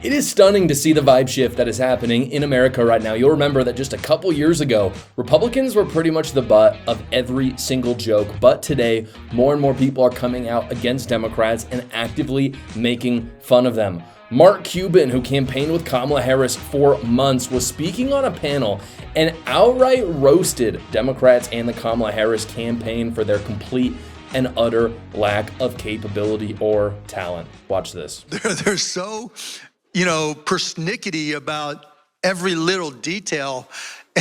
It is stunning to see the vibe shift that is happening in America right now. You'll remember that just a couple years ago, Republicans were pretty much the butt of every single joke. But today, more and more people are coming out against Democrats and actively making fun of them. Mark Cuban, who campaigned with Kamala Harris for months, was speaking on a panel and outright roasted Democrats and the Kamala Harris campaign for their complete and utter lack of capability or talent. Watch this. They're so persnickety about every little detail.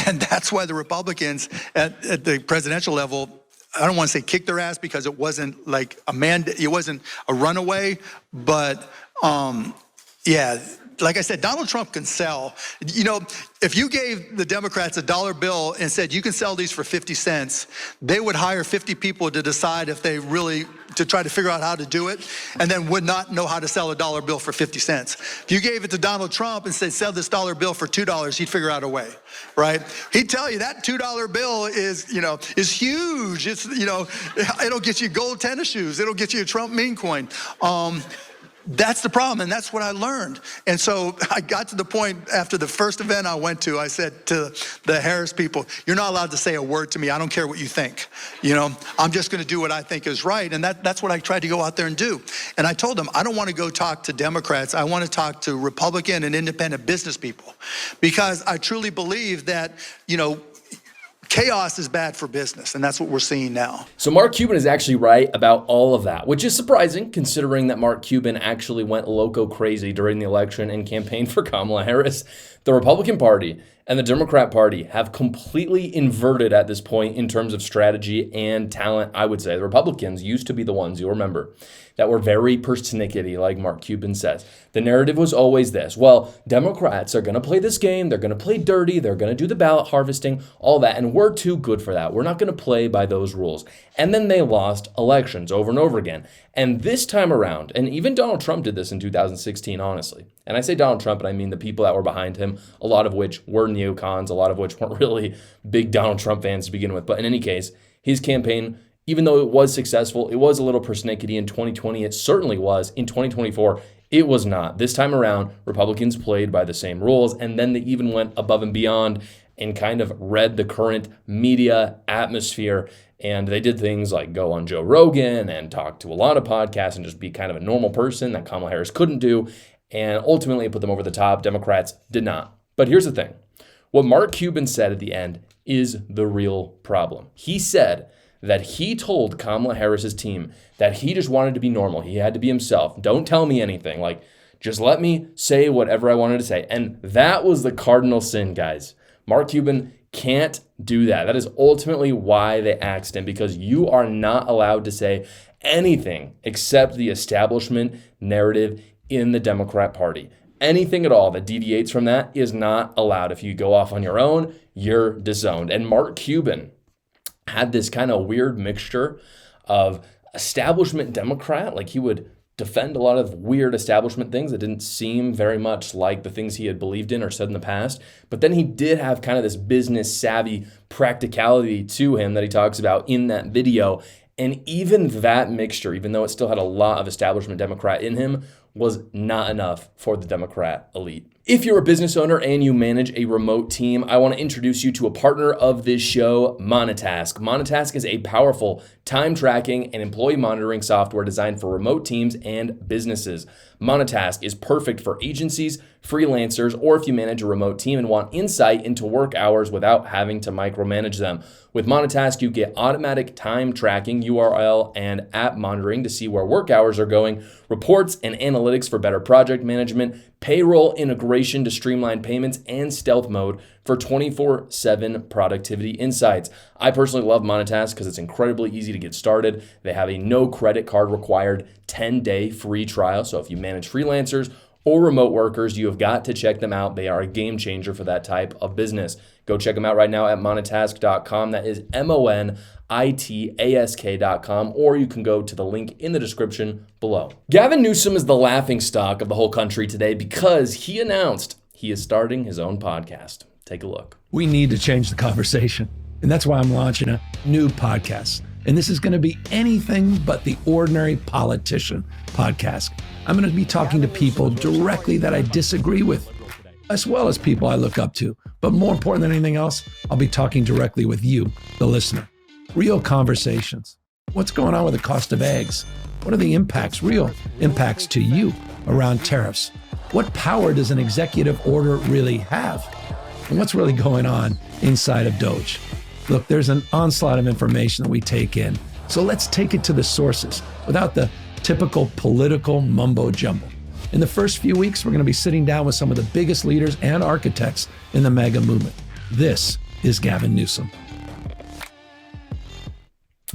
And that's why the Republicans at the presidential level, I don't want to say kicked their ass because it wasn't like it wasn't a runaway, but like I said, Donald Trump can sell. If you gave the Democrats a dollar bill and said, you can sell these for 50 cents, they would hire 50 people to decide if they really, to try to figure out how to do it, and then would not know how to sell a dollar bill for 50 cents. If you gave it to Donald Trump and said, sell this dollar bill for $2, he'd figure out a way, right? He'd tell you that $2 bill is huge. It's, it'll get you gold tennis shoes. It'll get you a Trump meme coin. That's the problem, and that's what I learned. And so I got to the point after the first event I went to, I said to the Harris people, you're not allowed to say a word to me. I don't care what you think. I'm just going to do what I think is right. And that's what I tried to go out there and do. And I told them, I don't want to go talk to Democrats. I want to talk to Republican and independent business people, because I truly believe that, chaos is bad for business, and that's what we're seeing now. So Mark Cuban is actually right about all of that, which is surprising considering that Mark Cuban actually went loco crazy during the election and campaigned for Kamala Harris. The Republican Party and the Democrat Party have completely inverted at this point in terms of strategy and talent, I would say. The Republicans used to be the ones, you'll remember, that were very persnickety, like Mark Cuban says. The narrative was always this: well, Democrats are going to play this game, they're going to play dirty, they're going to do the ballot harvesting, all that, and we're too good for that. We're not going to play by those rules. And then they lost elections over and over again. And this time around, and even Donald Trump did this in 2016, honestly. And I say Donald Trump, and I mean the people that were behind him, a lot of which were neocons, a lot of which weren't really big Donald Trump fans to begin with. But in any case, his campaign, even though it was successful, it was a little persnickety in 2020. It certainly was. In 2024, it was not. This time around, Republicans played by the same rules, and then they even went above and beyond and kind of read the current media atmosphere. And they did things like go on Joe Rogan and talk to a lot of podcasts and just be kind of a normal person that Kamala Harris couldn't do. And ultimately, it put them over the top. Democrats did not. But here's the thing. What Mark Cuban said at the end is the real problem. He said that he told Kamala Harris's team that he just wanted to be normal. He had to be himself. Don't tell me anything. Just let me say whatever I wanted to say. And that was the cardinal sin, guys. Mark Cuban can't do that. That is ultimately why they axed him, because you are not allowed to say anything except the establishment narrative in the Democrat Party. Anything at all that deviates from that is not allowed. If you go off on your own, you're disowned. And Mark Cuban had this kind of weird mixture of establishment Democrat, like he would defend a lot of weird establishment things that didn't seem very much like the things he had believed in or said in the past. But then he did have kind of this business savvy practicality to him that he talks about in that video. And even that mixture, even though it still had a lot of establishment Democrat in him, was not enough for the Democrat elite. If you're a business owner and you manage a remote team, I want to introduce you to a partner of this show, Monetask. Monetask is a powerful time tracking and employee monitoring software designed for remote teams and businesses. Monetask is perfect for agencies, freelancers, or if you manage a remote team and want insight into work hours without having to micromanage them. With Monetask, you get automatic time tracking, URL, and app monitoring to see where work hours are going, reports and analytics for better project management, payroll integration to streamline payments, and stealth mode for 24/7 productivity insights. I personally love Monetask because it's incredibly easy to get started. They have a no credit card required 10-day free trial. So if you manage freelancers or remote workers, you have got to check them out. They are a game changer for that type of business. Go check them out right now at monetask.com. That is monitask.com, or you can go to the link in the description below. Gavin Newsom is the laughingstock of the whole country today because he announced he is starting his own podcast. Take a look. We need to change the conversation, and that's why I'm launching a new podcast. And this is going to be anything but the ordinary politician podcast. I'm going to be talking to people directly that I disagree with, as well as people I look up to. But more important than anything else, I'll be talking directly with you, the listener. Real conversations. What's going on with the cost of eggs? What are the impacts, real impacts to you around tariffs? What power does an executive order really have? And what's really going on inside of Doge? Look, there's an onslaught of information that we take in. So let's take it to the sources without the typical political mumbo jumbo. In the first few weeks, we're going to be sitting down with some of the biggest leaders and architects in the MAGA movement. This is Gavin Newsom.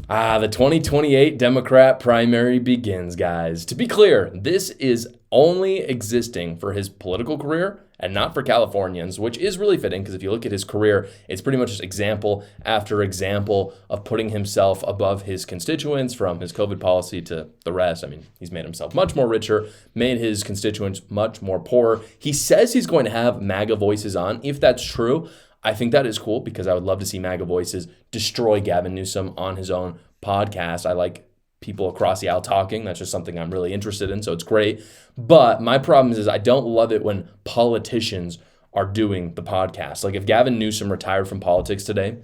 The 2028 Democrat primary begins, guys. To be clear, this is only existing for his political career and not for Californians, which is really fitting because if you look at his career, it's pretty much just example after example of putting himself above his constituents, from his COVID policy to the rest. I mean, he's made himself much more richer, made his constituents much more poorer. He says he's going to have MAGA voices on. If that's true, I think that is cool because I would love to see MAGA voices destroy Gavin Newsom on his own podcast. I like people across the aisle talking. That's just something I'm really interested in, so it's great. But my problem is I don't love it when politicians are doing the podcast. Like if Gavin Newsom retired from politics today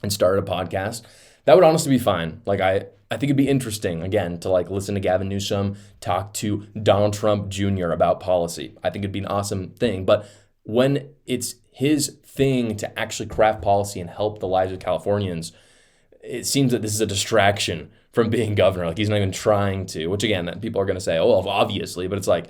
and started a podcast, that would honestly be fine. Like I think it'd be interesting, again, to like listen to Gavin Newsom talk to Donald Trump Jr. about policy. I think it'd be an awesome thing. But when it's his thing to actually craft policy and help the lives of Californians, it seems that this is a distraction from being governor. Like he's not even trying to, which again, people are going to say, oh, well, obviously, but it's like,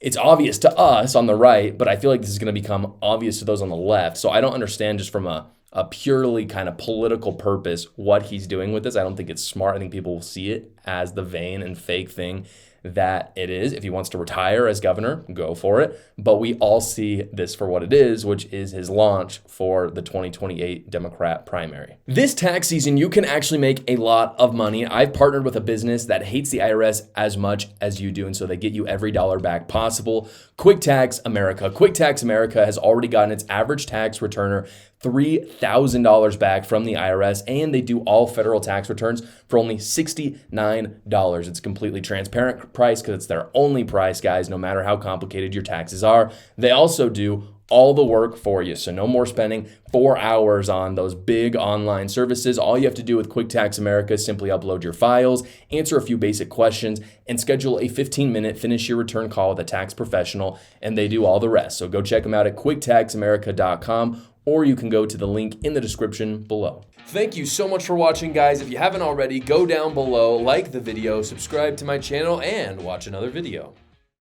it's obvious to us on the right, but I feel like this is going to become obvious to those on the left. So I don't understand just from a purely kind of political purpose what he's doing with this. I don't think it's smart. I think people will see it as the vain and fake thing that it is. If he wants to retire as governor, go for it. But we all see this for what it is, which is his launch for the 2028 Democrat primary. This tax season, you can actually make a lot of money. I've partnered with a business that hates the IRS as much as you do, and so they get you every dollar back possible. Quick Tax America. Quick Tax America has already gotten its average tax returner $3,000 back from the IRS, and they do all federal tax returns for only $69. It's a completely transparent price because it's their only price, guys, no matter how complicated your taxes are. They also do all the work for you, so no more spending 4 hours on those big online services. All you have to do with Quick Tax America is simply upload your files, answer a few basic questions, and schedule a 15-minute finish your return call with a tax professional, and they do all the rest. So go check them out at quicktaxamerica.com, or you can go to the link in the description below. Thank you so much for watching, guys. If you haven't already, go down below, like the video, subscribe to my channel, and watch another video.